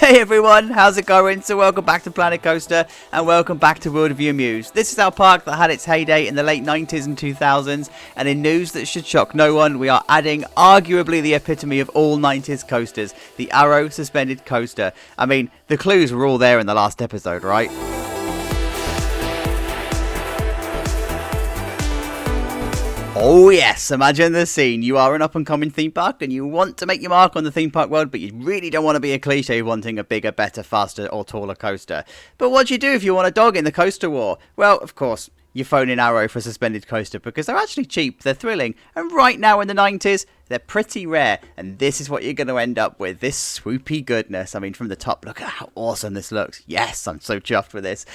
Hey everyone, how's it going? So welcome back to Planet Coaster and welcome back to Wilderview Mews. This is our park that had its heyday in the late 90s and 2000s, and in news that should shock no one, we are adding arguably the epitome of all 90s coasters, the Arrow Suspended Coaster. I mean, the clues were all there in the last episode, right? Oh yes, imagine the scene. You are an up-and-coming theme park and you want to make your mark on the theme park world, but you really don't want to be a cliche wanting a bigger, better, faster or taller coaster. But what do you do if you want a dog in the coaster war? Well, of course, you phone in Arrow for a suspended coaster because they're actually cheap, they're thrilling, and right now in the 90s, they're pretty rare, and this is what you're going to end up with, this swoopy goodness. I mean, from the top, look at how awesome this looks. Yes, I'm so chuffed with this.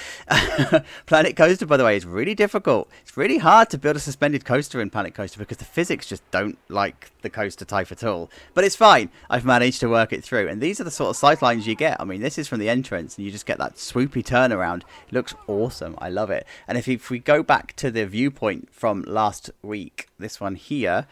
Planet Coaster, by the way, is really difficult. It's really hard to build a suspended coaster in Planet Coaster because the physics just don't like the coaster type at all. But it's fine. I've managed to work it through, and these are the sort of sight lines you get. I mean, this is from the entrance, and you just get that swoopy turnaround. It looks awesome. I love it. And if we go back to the viewpoint from last week, this one here,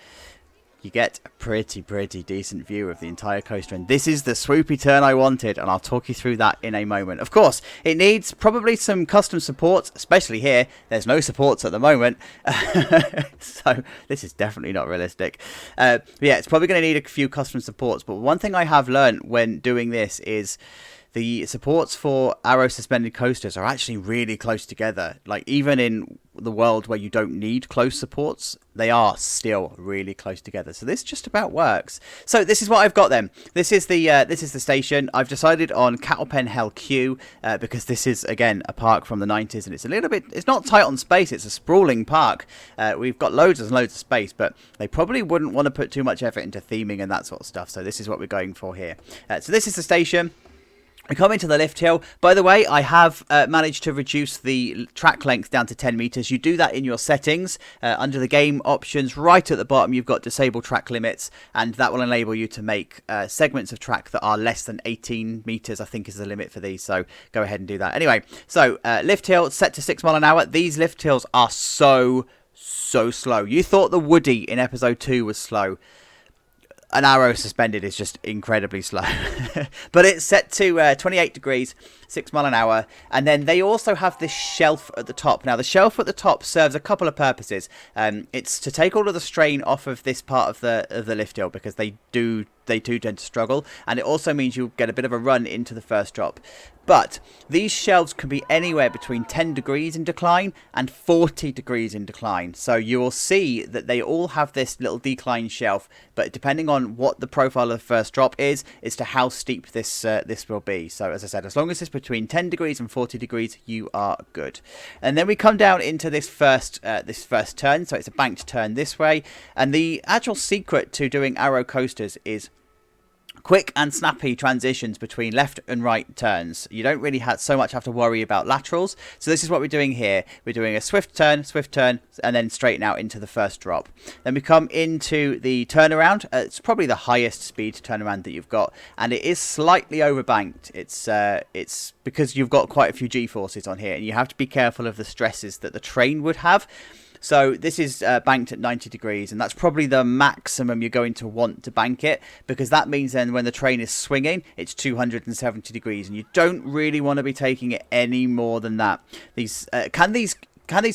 you get a pretty decent view of the entire coaster, and this is the swoopy turn I wanted, and I'll talk you through that in a moment. Of course, it needs probably some custom supports, especially here. There's no supports at the moment, so this is definitely not realistic. Yeah, it's probably going to need a few custom supports, but one thing I have learned when doing this is the supports for Arrow suspended coasters are actually really close together. Like, even in the world where you don't need close supports, they are still really close together. So this just about works. So this is what I've got then. This is the station. I've decided on Cattle Pen Hell Q because this is, again, a park from the 90s, and it's a little bit, it's not tight on space, it's a sprawling park. We've got loads and loads of space, but they probably wouldn't want to put too much effort into theming and that sort of stuff. So this is what we're going for here. So this is the station. We come into the lift hill. By the way, I have managed to reduce the track length down to 10 meters. You do that in your settings. Under the game options, right at the bottom, you've got disable track limits, and that will enable you to make segments of track that are less than 18 meters, I think is the limit for these. So go ahead and do that. Anyway, so lift hill set to 6 miles an hour. These lift hills are so slow. You thought the Woody in episode 2 was slow. An Arrow suspended is just incredibly slow. But it's set to 28 degrees, 6 miles an hour. And then they also have this shelf at the top. Now, the shelf at the top serves a couple of purposes. It's to take all of the strain off of this part of the lift hill because they do tend to struggle. And it also means you'll get a bit of a run into the first drop. But these shelves can be anywhere between 10 degrees in decline and 40 degrees in decline. So you will see that they all have this little decline shelf, but depending on what the profile of the first drop is as to how steep this will be. So as I said, as long as it's between 10 degrees and 40 degrees, you are good. And then we come down into this first turn. So it's a banked turn this way. And the actual secret to doing Arrow coasters is quick and snappy transitions between left and right turns. You don't really have to worry about laterals. So this is what we're doing here. We're doing a swift turn, and then straighten out into the first drop. Then we come into the turnaround. It's probably the highest speed turnaround that you've got, and it is slightly overbanked. It's because you've got quite a few G-forces on here, and you have to be careful of the stresses that the train would have. So this is banked at 90 degrees, and that's probably the maximum you're going to want to bank it, because that means then when the train is swinging, it's 270 degrees, and you don't really want to be taking it any more than that. Can these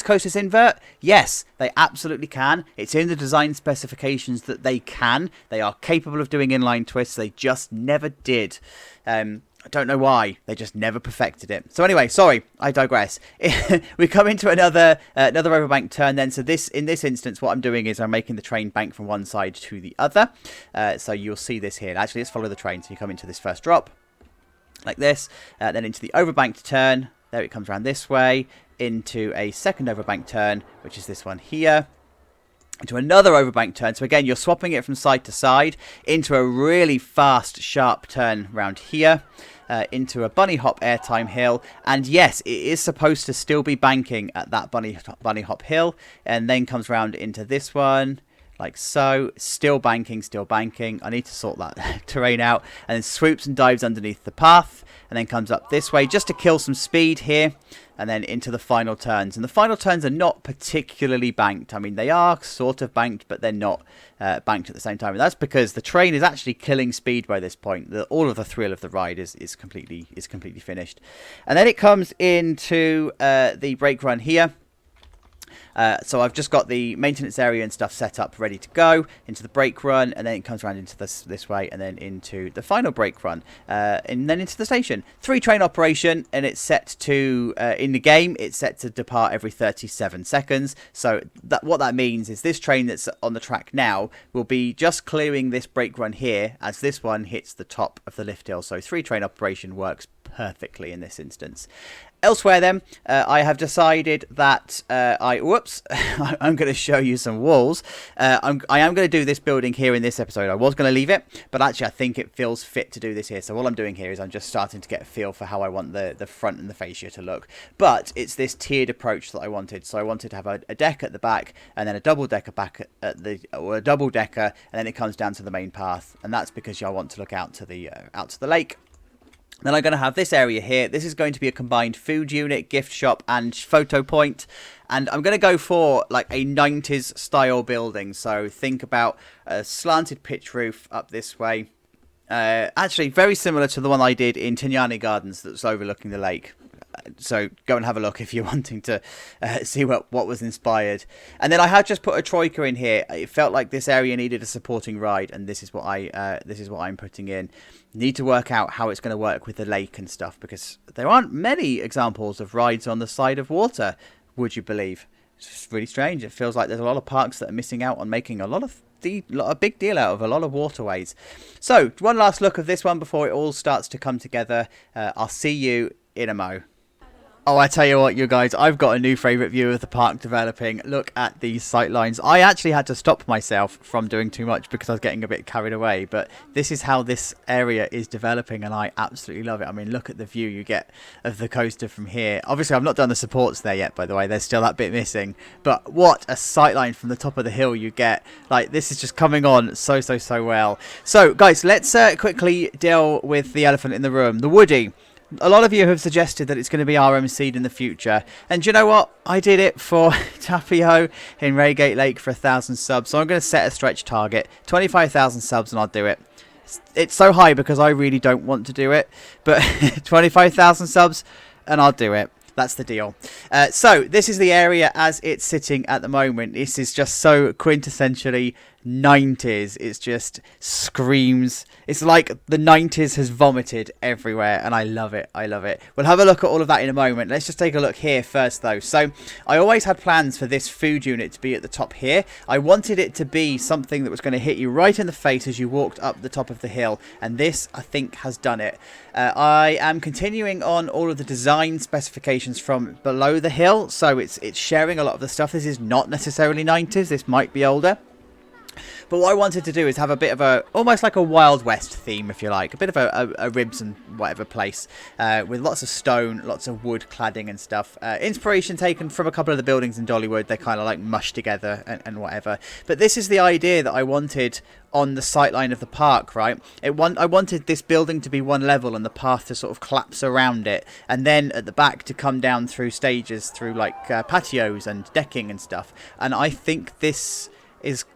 coasters invert? Yes, they absolutely can. It's in the design specifications that they can. They are capable of doing inline twists. They just never did. I don't know why. They just never perfected it. So anyway, sorry, I digress. We come into another overbank turn then. So in this instance, what I'm doing is I'm making the train bank from one side to the other. So you'll see this here. Actually, let's follow the train. So you come into this first drop, like this, then into the overbanked turn. There it comes around this way, into a second overbank turn, which is this one here. Into another overbank turn. So again, you're swapping it from side to side into a really fast, sharp turn round here. Into a bunny hop airtime hill, and yes, it is supposed to still be banking at that bunny hop hill, and then comes round into this one like so. Still banking. I need to sort that terrain out, and then swoops and dives underneath the path, and and then comes up this way just to kill some speed here, and then into the final turns. And the final turns are not particularly banked. I mean, they are sort of banked, but they're not banked at the same time. And that's because the train is actually killing speed by this point. All of the thrill of the ride is completely finished. And then it comes into the brake run here. So I've just got the maintenance area and stuff set up ready to go into the brake run, and then it comes around into this way, and then into the final brake run, and then into the station. 3 train operation, and it's set to in the game it's set to depart every 37 seconds. So what that means is this train that's on the track now will be just clearing this brake run here as this one hits the top of the lift hill. So 3 train operation works perfectly in this instance. Elsewhere then, I have decided that I'm going to show you some walls. I am going to do this building here in this episode. I was going to leave it, but actually I think it feels fit to do this here. So all I'm doing here is I'm just starting to get a feel for how I want the front and the fascia to look. But it's this tiered approach that I wanted. So I wanted to have a deck at the back, and then a double decker back at or a double decker, and then it comes down to the main path. And that's because I want to look out to the lake. Then I'm going to have this area here. This is going to be a combined food unit, gift shop, and photo point. And I'm going to go for like a 90s style building. So think about a slanted pitch roof up this way. Actually, very similar to the one I did in Tignani Gardens that's overlooking the lake. So go and have a look if you're wanting to see what was inspired. And then I had just put a troika in here. It felt like this area needed a supporting ride, and this is what I'm putting in. Need to work out how it's going to work with the lake and stuff, because there aren't many examples of rides on the side of water, would you believe? It's just really strange. It feels like there's a lot of parks that are missing out on making a big deal out of a lot of waterways. So one last look of this one before it all starts to come together. I'll see you in a mo. Oh, I tell you what, you guys, I've got a new favourite view of the park developing. Look at these sight lines. I actually had to stop myself from doing too much because I was getting a bit carried away. But this is how this area is developing, and I absolutely love it. I mean, look at the view you get of the coaster from here. Obviously, I've not done the supports there yet, by the way. There's still that bit missing. But what a sight line from the top of the hill you get. Like, this is just coming on so well. So, guys, let's quickly deal with the elephant in the room, the Woody. A lot of you have suggested that it's going to be RMC'd in the future. And do you know what? I did it for Tapio in Reigate Lake for 1,000 subs. So I'm going to set a stretch target. 25,000 subs and I'll do it. It's so high because I really don't want to do it. But 25,000 subs and I'll do it. That's the deal. So this is the area as it's sitting at the moment. This is just so quintessentially 90s. It just screams. It's like the 90s has vomited everywhere, and I love it. I love it. We'll have a look at all of that in a moment. Let's just take a look here first, though. So I always had plans for this food unit to be at the top here. I wanted it to be something that was going to hit you right in the face as you walked up the top of the hill, and this, I think, has done it. I am continuing on all of the design specifications from below the hill, so it's sharing a lot of the stuff. This is not necessarily 90s. This might be older. But what I wanted to do is have a bit of almost like a Wild West theme, if you like. A bit of a ribs and whatever place with lots of stone, lots of wood cladding and stuff. Inspiration taken from a couple of the buildings in DollyWood. They kind of like mush together and whatever. But this is the idea that I wanted on the sightline of the park, right? I wanted this building to be one level and the path to sort of collapse around it. And then at the back to come down through stages, through like patios and decking and stuff. And I think this is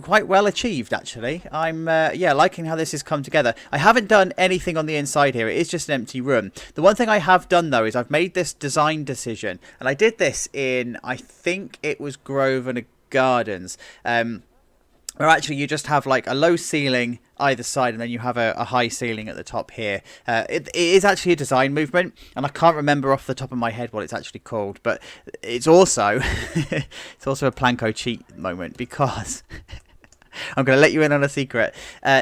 quite well achieved, actually. I'm liking how this has come together. I haven't done anything on the inside here. It is just an empty room. The one thing I have done, though, is I've made this design decision, and I did this in, I think it was Grosvenor Gardens, where actually you just have like a low ceiling either side, and then you have a high ceiling at the top here. It is actually a design movement, and I can't remember off the top of my head what it's actually called, but it's also it's also a Planko cheat moment, because I'm going to let you in on a secret.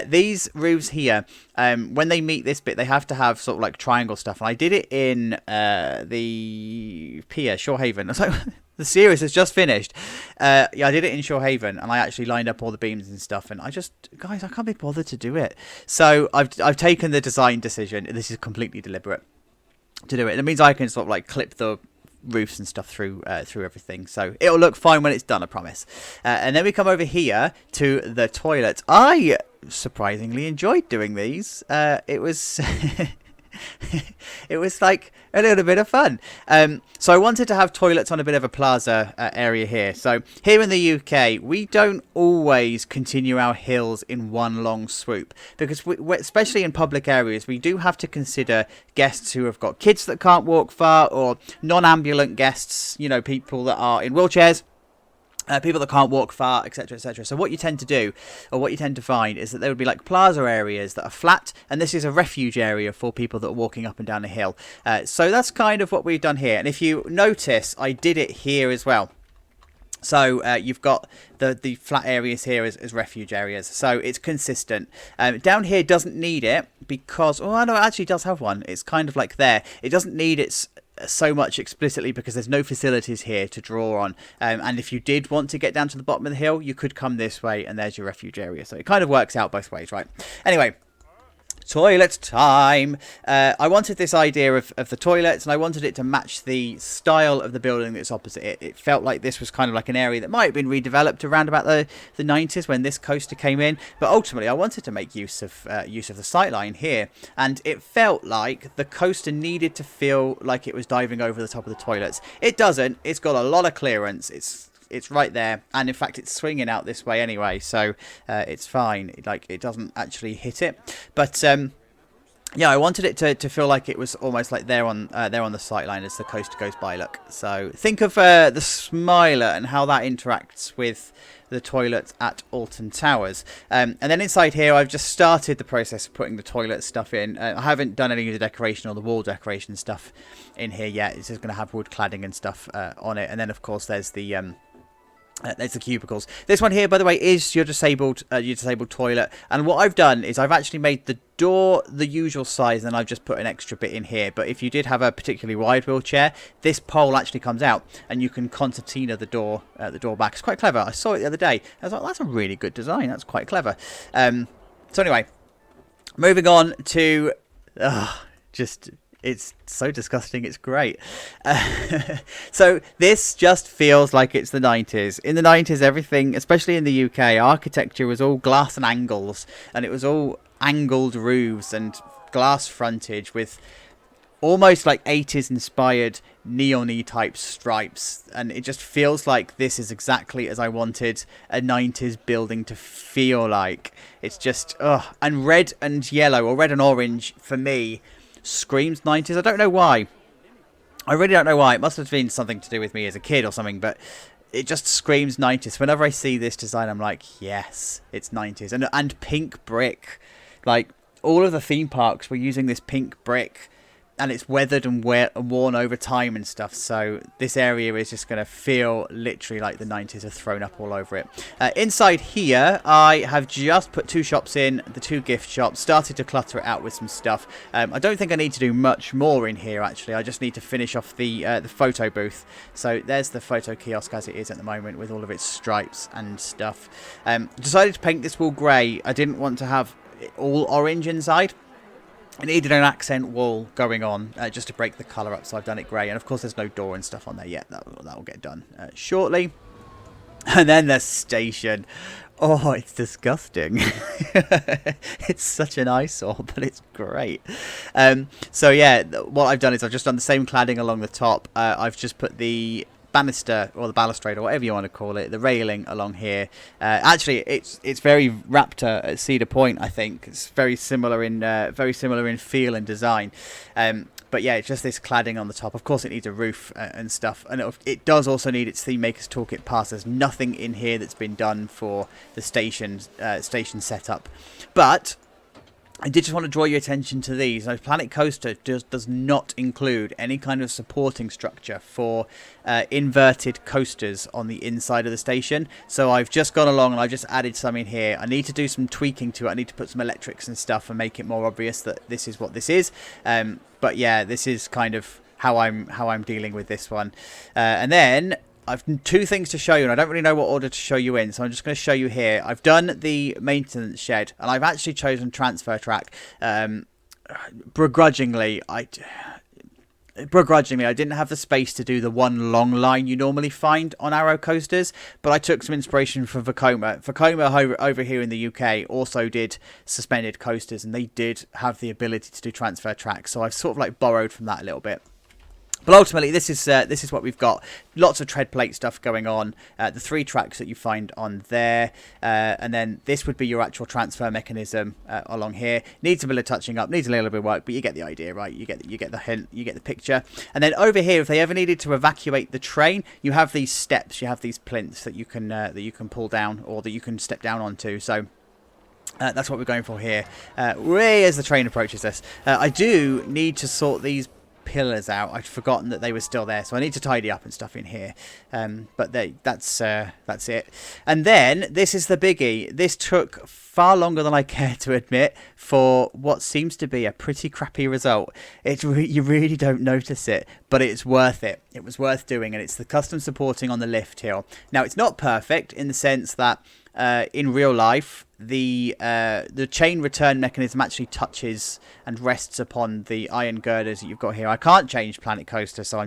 These roofs here, when they meet this bit, they have to have sort of like triangle stuff, and I did it in the pier, Shorehaven. So the series has just finished. I did it in Shorehaven, and I actually lined up all the beams and stuff, and guys, I can't be bothered to do it. So I've taken the design decision. This is completely deliberate to do it. It means I can sort of like clip the roofs and stuff through everything, so it'll look fine when it's done, I promise. And then we come over here to the toilet. I surprisingly enjoyed doing these. It was It was like a little bit of fun. So I wanted to have toilets on a bit of a plaza area here. So here in the UK, we don't always continue our hills in one long swoop, because especially in public areas, we do have to consider guests who have got kids that can't walk far, or non-ambulant guests, you know, people that are in wheelchairs. People that can't walk far, etc, etc. So what you tend to do, or what you tend to find, is that there would be like plaza areas that are flat, and this is a refuge area for people that are walking up and down a hill. So that's kind of what we've done here. And if you notice, I did it here as well. So you've got the flat areas here as refuge areas, so it's consistent. Down here doesn't need it because, oh no, it actually does have one. It's kind of like there. It doesn't need it so much explicitly because there's no facilities here to draw on. And if you did want to get down to the bottom of the hill, you could come this way, and there's your refuge area. So it kind of works out both ways, right? Anyway. Toilet time. I wanted this idea of the toilets, and I wanted it to match the style of the building that's opposite it. It felt like this was kind of like an area that might have been redeveloped around about the 90s when this coaster came in, but ultimately I wanted to make use of the sightline here, and it felt like the coaster needed to feel like it was diving over the top of the toilets. It doesn't. It's got a lot of clearance. It's right there, and in fact it's swinging out this way anyway, so it's fine. Like, it doesn't actually hit it, but yeah, I wanted it to feel like it was almost like they're on the sight line as the coaster goes by. Look, so think of the Smiler and how that interacts with the toilet at Alton Towers, and then inside here I've just started the process of putting the toilet stuff in. I haven't done any of the decoration or the wall decoration stuff in here yet. It's just going to have wood cladding and stuff on it, and then of course there's the cubicles. This one here, by the way, is your disabled toilet, and what I've done is I've actually made the door the usual size, and I've just put an extra bit in here. But if you did have a particularly wide wheelchair, this pole actually comes out, and you can concertina the door back. It's quite clever. I saw it the other day. I was like, that's a really good design. That's quite clever. So anyway, moving on to it's so disgusting, it's great. So this just feels like it's the 90s. In the 90s, everything, especially in the UK, architecture was all glass and angles, and it was all angled roofs and glass frontage with almost like 80s inspired neon-y type stripes, and it just feels like this is exactly as I wanted a 90s building to feel like. It's just, and red and yellow, or red and orange, for me, screams 90s. I don't know why. I really don't know why. It must have been something to do with me as a kid or something, but it just screams 90s. Whenever I see this design, I'm like, yes, it's 90s. And pink brick. Like, all of the theme parks were using this pink brick, and it's weathered and worn over time and stuff, so this area is just going to feel literally like the 90s are thrown up all over it. Inside here, I have just put 2 shops in, the 2 gift shops, started to clutter it out with some stuff. I don't think I need to do much more in here, actually. I just need to finish off the photo booth. So there's the photo kiosk as it is at the moment, with all of its stripes and stuff. Decided to paint this wall grey. I didn't want to have it all orange inside. I needed an accent wall going on just to break the colour up, so I've done it grey. And of course there's no door and stuff on there yet. That will get done shortly. And then the station. Oh, it's disgusting. It's such an eyesore, but it's great. So yeah, what I've done is I've just done the same cladding along the top. I've just put the banister, or the balustrade, or whatever you want to call it, the railing along here. Actually, it's very Raptor at Cedar Point. I think it's very similar in feel and design. But yeah, it's just this cladding on the top. Of course, it needs a roof and stuff, and it does also need its Theme Maker's Toolkit pass. There's nothing in here that's been done for the station setup, but I did just want to draw your attention to these. Now, Planet Coaster does not include any kind of supporting structure for inverted coasters on the inside of the station. So I've just gone along and I've just added some in here. I need to do some tweaking to it. I need to put some electrics and stuff and make it more obvious that this is what this is. But yeah, this is kind of how I'm dealing with this one. And then I've 2 things to show you, and I don't really know what order to show you in, so I'm just going to show you here. I've done the maintenance shed, and I've actually chosen transfer track. Begrudgingly, begrudgingly, I didn't have the space to do the one long line you normally find on Arrow coasters, but I took some inspiration from Vekoma. Vekoma over here in the UK also did suspended coasters, and they did have the ability to do transfer tracks, so I've sort of like borrowed from that a little bit. But ultimately, this is what we've got. Lots of tread plate stuff going on. The 3 tracks that you find on there, and then this would be your actual transfer mechanism along here. Needs a bit of touching up, needs a little bit of work, but you get the idea, right? You get the hint, you get the picture. And then over here, if they ever needed to evacuate the train, you have these steps, you have these plinths that you can pull down or that you can step down onto. So. That's what we're going for here. Way as the train approaches us, I do need to sort these pillars out. I'd forgotten that they were still there, so I need to tidy up and stuff in here. But that's it. And then this is the biggie. This took far longer than I care to admit for what seems to be a pretty crappy result. You really don't notice it, but it's worth it. It was worth doing, and it's the custom supporting on the lift hill. Now, it's not perfect in the sense that in real life, the chain return mechanism actually touches and rests upon the iron girders that you've got here. I can't change Planet Coaster, so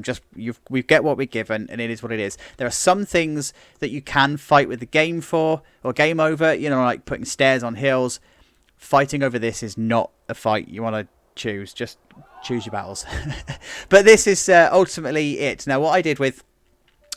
we get what we're given, and it is what it is. There are some things that you can fight with the game for, or game over, you know, like putting stairs on hills. Fighting over this is not a fight you want to choose. Just choose your battles. But this is ultimately it. Now, what I did with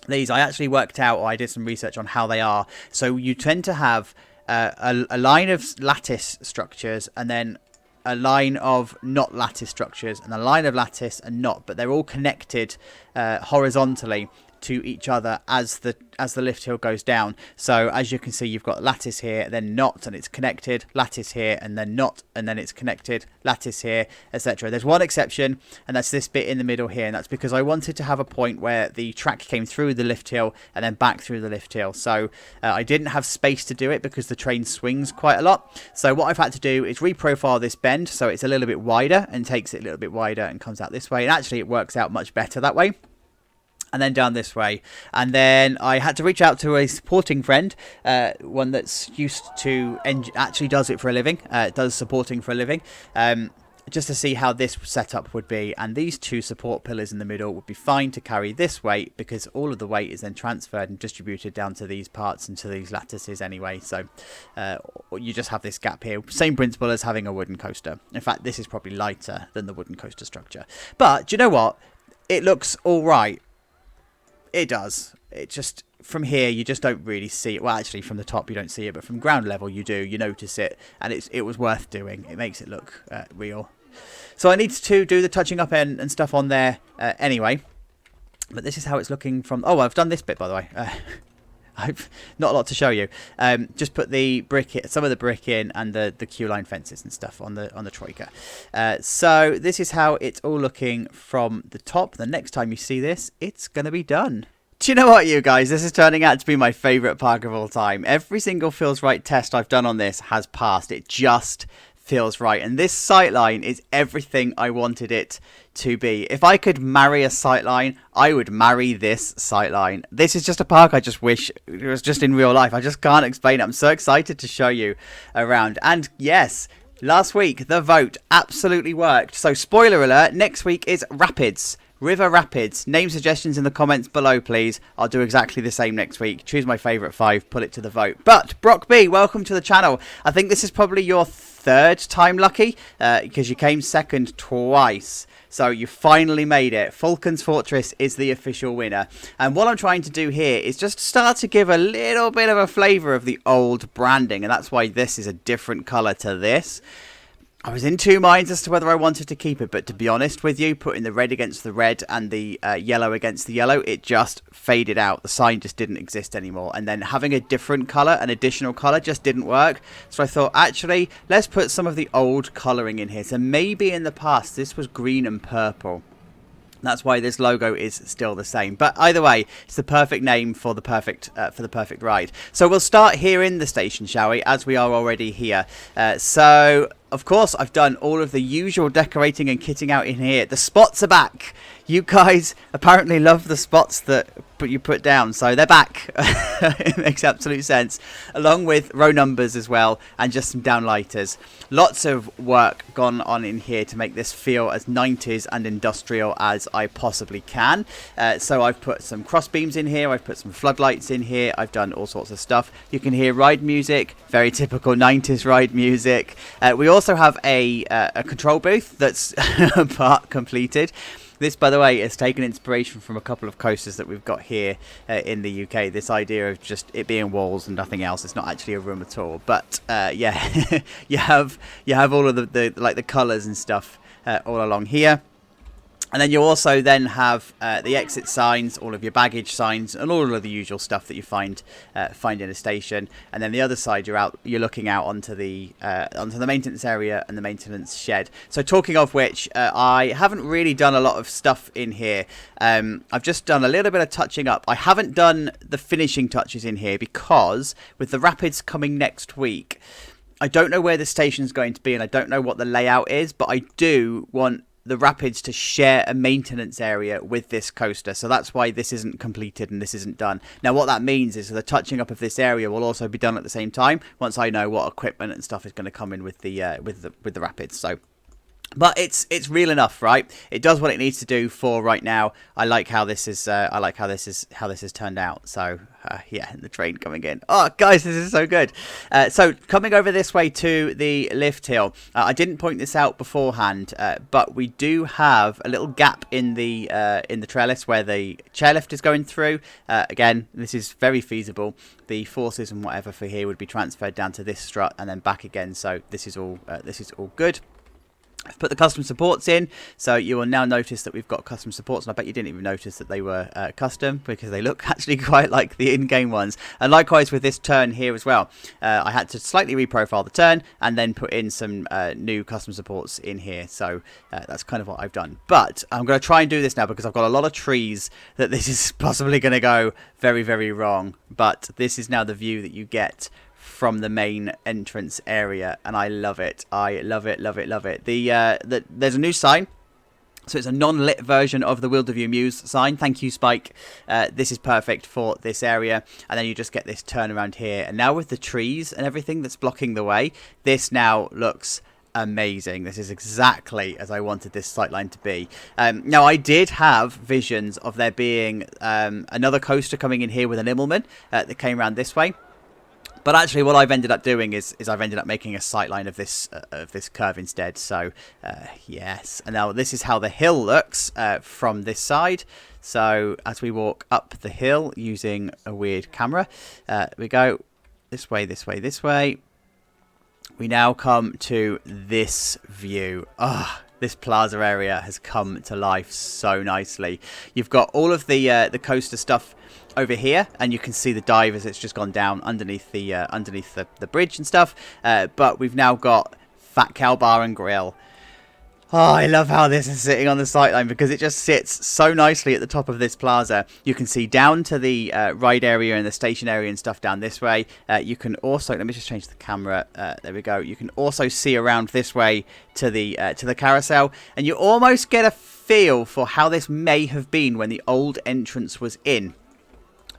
these, I actually worked out, or I did some research on how they are. So you tend to have a line of lattice structures, and then a line of not lattice structures, and a line of lattice and not, but they're all connected horizontally to each other as the lift hill goes down. So as you can see, you've got lattice here, then not, and it's connected, lattice here, and then not, and then it's connected, lattice here, etc. There's one exception, and that's this bit in the middle here, and that's because I wanted to have a point where the track came through the lift hill and then back through the lift hill. So I didn't have space to do it because the train swings quite a lot. So what I've had to do is reprofile this bend so it's a little bit wider, and takes it a little bit wider and comes out this way, and actually it works out much better that way. And then down this way. And then I had to reach out to a supporting friend, one that's used to, actually does it for a living, does supporting for a living, just to see how this setup would be. And these 2 support pillars in the middle would be fine to carry this weight, because all of the weight is then transferred and distributed down to these parts and to these lattices anyway. So you just have this gap here. Same principle as having a wooden coaster. In fact, this is probably lighter than the wooden coaster structure. But do you know what? It looks all right. It does. It just, from here, you just don't really see it. Well, actually, from the top, you don't see it, but from ground level, you do. You notice it, and it was worth doing. It makes it look real. So I need to do the touching up and stuff on there anyway. But this is how it's looking from... Oh, I've done this bit, by the way. I've not a lot to show you. Just put the brick, some of the brick in, and the queue line fences and stuff on the troika. So this is how it's all looking from the top. The next time you see this, it's gonna be done. Do you know what, you guys? This is turning out to be my favourite park of all time. Every single feels right test I've done on this has passed. It just feels right, and this sightline is everything I wanted it to be. If I could marry a sightline, I would marry this sightline. This is just a park I just wish it was just in real life. I just can't explain it. I'm so excited to show you around. And yes, last week the vote absolutely worked. So spoiler alert, next week is Rapids. River Rapids. Name suggestions in the comments below, please. I'll do exactly the same next week. Choose my favourite 5, put it to the vote. But Brock B, welcome to the channel. I think this is probably your 3rd time lucky, because you came 2nd twice. So you finally made it. Falcon's Fortress is the official winner. And what I'm trying to do here is just start to give a little bit of a flavour of the old branding. And that's why this is a different colour to this. I was in 2 minds as to whether I wanted to keep it, but to be honest with you, putting the red against the red and the yellow against the yellow, it just faded out. The sign just didn't exist anymore. And then having a different colour, an additional colour, just didn't work. So I thought, actually, let's put some of the old colouring in here. So maybe in the past, this was green and purple. That's why this logo is still the same. But either way, it's the perfect name for the perfect ride. So we'll start here in the station, shall we? As we are already here. So of course, I've done all of the usual decorating and kitting out in here. The spots are back. You guys apparently love the spots that you put down, so they're back. It makes absolute sense. Along with row numbers as well, and just some downlighters. Lots of work gone on in here to make this feel as 90s and industrial as I possibly can. So I've put some cross beams in here, I've put some floodlights in here, I've done all sorts of stuff. You can hear ride music, very typical 90s ride music. We also have a control booth that's part completed. This, by the way, has taken inspiration from a couple of coasters that we've got here in the UK. This idea of just it being walls and nothing else. It's not actually a room at all. But yeah, you have all of the colours and stuff all along here. And then you also then have the exit signs, all of your baggage signs, and all of the usual stuff that you find in a station. And then the other side, you're looking out onto the maintenance area and the maintenance shed. So talking of which, I haven't really done a lot of stuff in here. I've just done a little bit of touching up. I haven't done the finishing touches in here because with the rapids coming next week, I don't know where the station's going to be, and I don't know what the layout is, but I do want the rapids to share a maintenance area with this coaster, so that's why this isn't completed and this isn't done. Now what that means is the touching up of this area will also be done at the same time once I know what equipment and stuff is going to come in with the rapids. So but it's real enough, right? It does what it needs to do for right now. I like how this is how this has turned out. So yeah, the train coming in. Oh guys, this is so good. So coming over this way to the lift hill, I didn't point this out beforehand, but we do have a little gap in the trellis where the chairlift is going through. Again, this is very feasible. The forces and whatever for here would be transferred down to this strut and then back again. So this is all good. I've put the custom supports in, so you will now notice that we've got custom supports, and I bet you didn't even notice that they were custom because they look actually quite like the in-game ones. And likewise with this turn here as well, I had to slightly reprofile the turn and then put in some new custom supports in here, so that's kind of what I've done. But I'm going to try and do this now because I've got a lot of trees that this is possibly going to go very, very wrong, but this is now the view that you get from the main entrance area, and I love it. I love it, love it, love it. There's a new sign, so it's a non-lit version of the Wilderview Mews sign. Thank you, Spike. This is perfect for this area, and then you just get this turn around here. And now with the trees and everything that's blocking the way, this now looks amazing. This is exactly as I wanted this sightline to be. Now I did have visions of there being another coaster coming in here with an Immelman that came around this way. But actually what I've ended up doing is I've ended up making a sightline of this curve instead. So yes, and now this is how the hill looks from this side. So as we walk up the hill using a weird camera, we go this way, this way, this way. We now come to this view. This plaza area has come to life so nicely. You've got all of the coaster stuff over here, and you can see the dive as it's just gone down underneath the bridge and stuff. But we've now got Fat Cow Bar and Grill. Oh, I love how this is sitting on the sightline because it just sits so nicely at the top of this plaza. You can see down to the ride area and the station area and stuff down this way. You can also, let me just change the camera. There we go. You can also see around this way to the carousel, and you almost get a feel for how this may have been when the old entrance was in.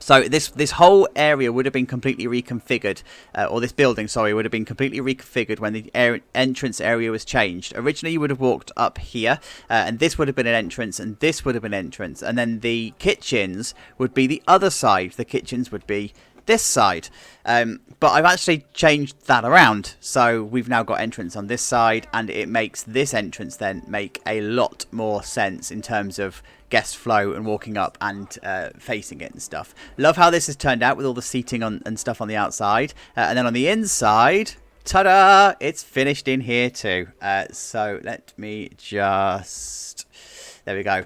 So this whole area would have been completely reconfigured, or this building, sorry, would have been completely reconfigured when the entrance area was changed. Originally, you would have walked up here, and this would have been an entrance, and this would have been an entrance, and then the kitchens would be the other side. The kitchens would be this side. But I've actually changed that around, so we've now got entrance on this side, and it makes this entrance then make a lot more sense in terms of guest flow and walking up and facing it and stuff. Love how this has turned out with all the seating and stuff on the outside, and then on the inside, ta-da, it's finished in here too. So let me just, there we go.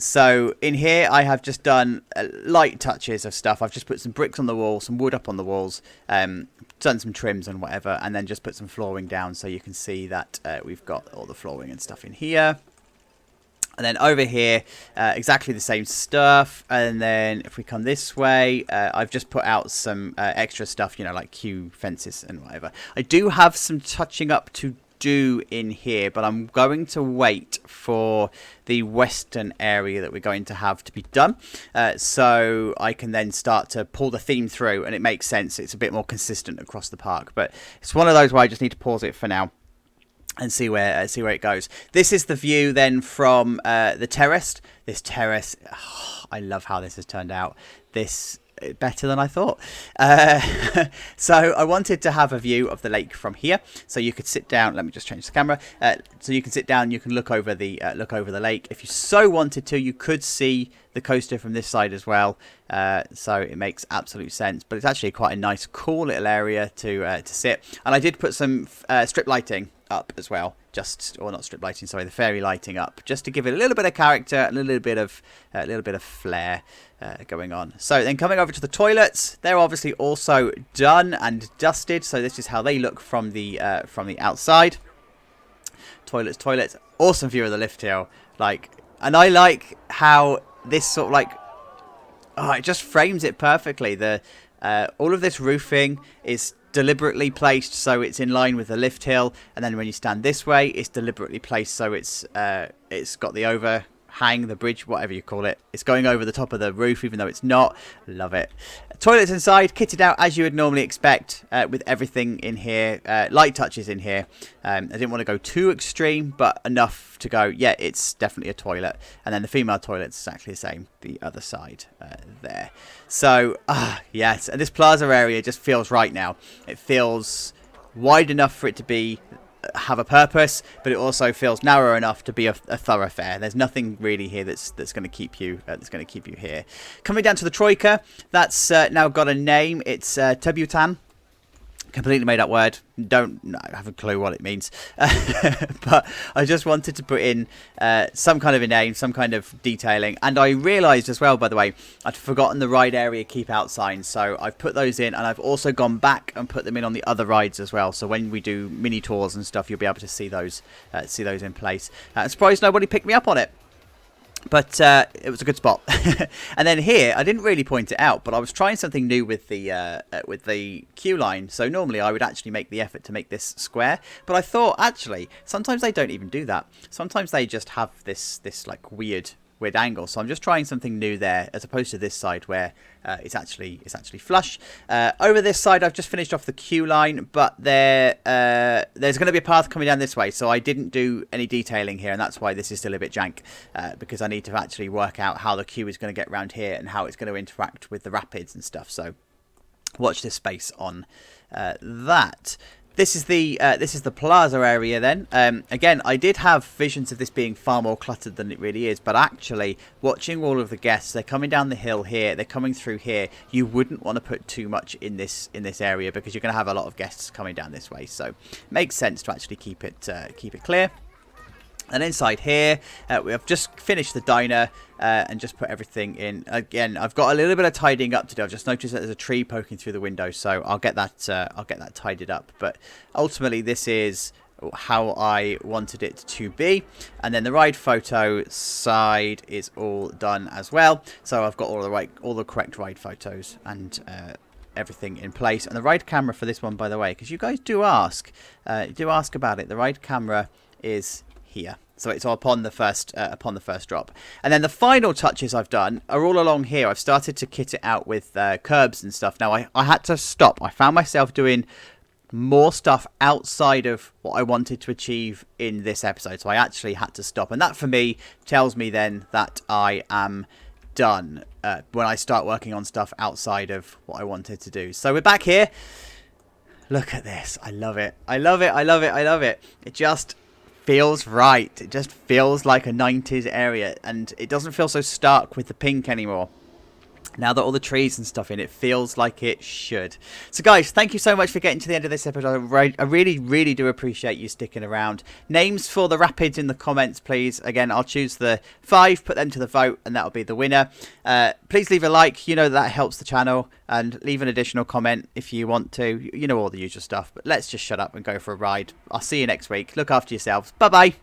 So in here I have just done light touches of stuff. I've just put some bricks on the wall, some wood up on the walls, done some trims and whatever, and then just put some flooring down so you can see that we've got all the flooring and stuff in here. And then over here, exactly the same stuff. And then if we come this way, I've just put out some extra stuff, you know, like queue fences and whatever. I do have some touching up to do in here, but I'm going to wait for the western area that we're going to have to be done, so I can then start to pull the theme through, and it makes sense. It's a bit more consistent across the park, but it's one of those where I just need to pause it for now and see where it goes. This is the view then from the terrace. This terrace, I love how this has turned out. This better than I thought. So I wanted to have a view of the lake from here, so you could sit down. Let me just change the camera. So you can sit down. You can look over the lake. If you so wanted to, you could see the coaster from this side as well. So it makes absolute sense. But it's actually quite a nice, cool little area to sit. And I did put some strip lighting up as well, or not strip lighting, sorry, the fairy lighting up, just to give it a little bit of character and a little bit of flair going on. So then coming over to the toilets, they're obviously also done and dusted, so this is how they look from the outside. Toilets, awesome view of the lift hill, and I like how this sort of it just frames it perfectly. The all of this roofing is deliberately placed so it's in line with the lift hill, and then when you stand this way, it's deliberately placed so it's got the overhang, the bridge, whatever you call it. It's going over the top of the roof, even though it's not. Love it. Toilets inside, kitted out as you would normally expect, with everything in here. Light touches in here. I didn't want to go too extreme, but enough to go, yeah, it's definitely a toilet. And then the female toilet's exactly the same, the other side there. So, yes, and this plaza area just feels right now. It feels wide enough for it to have a purpose, but it also feels narrow enough to be a thoroughfare. There's nothing really here that's going to keep you here. Coming down to the troika, that's now got a name. It's Tebutan. Completely made up word. I have a clue what it means. But I just wanted to put in some kind of a name, some kind of detailing. And I realised as well, by the way, I'd forgotten the ride area keep out signs. So I've put those in, and I've also gone back and put them in on the other rides as well. So when we do mini tours and stuff, you'll be able to see those in place. I'm surprised nobody picked me up on it. But it was a good spot. And then here, I didn't really point it out, but I was trying something new with the queue line. So normally I would actually make the effort to make this square, but I thought actually sometimes they don't even do that. Sometimes they just have this weird angle. So I'm just trying something new there, as opposed to this side where it's actually flush. Over this side, I've just finished off the queue line, but there's going to be a path coming down this way, so I didn't do any detailing here, and that's why this is still a bit jank, because I need to actually work out how the queue is going to get around here and how it's going to interact with the rapids and stuff. So watch this space on that. This is the plaza area then. Again, I did have visions of this being far more cluttered than it really is, but actually watching all of the guests, they're coming down the hill here, they're coming through here. You wouldn't want to put too much in this area, because you're going to have a lot of guests coming down this way. So it makes sense to actually keep it clear. And inside here, we have just finished the diner and just put everything in. Again, I've got a little bit of tidying up to do. I've just noticed that there's a tree poking through the window, so I'll get that tidied up. But ultimately, this is how I wanted it to be. And then the ride photo side is all done as well. So I've got all the correct ride photos and everything in place. And the ride camera for this one, by the way, because you guys do ask about it. The ride camera is here, so it's upon the first drop. And then the final touches I've done are all along here. I've started to kit it out with curbs and stuff. Now I had to stop. I found myself doing more stuff outside of what I wanted to achieve in this episode, so I actually had to stop, and that for me tells me then that I am done when I start working on stuff outside of what I wanted to do. So we're back here. Look at this. I love it. It just feels right. It just feels like a 90s area, and it doesn't feel so stark with the pink anymore. Now that all the trees and stuff in it, feels like it should. So guys, thank you so much for getting to the end of this episode. I really do appreciate you sticking around. Names for the rapids in the comments, please. Again, I'll choose the 5, put them to the vote, and that'll be the winner. Please leave a like. You know that helps the channel. And leave an additional comment if you want to. You know all the usual stuff. But let's just shut up and go for a ride. I'll see you next week. Look after yourselves. Bye-bye.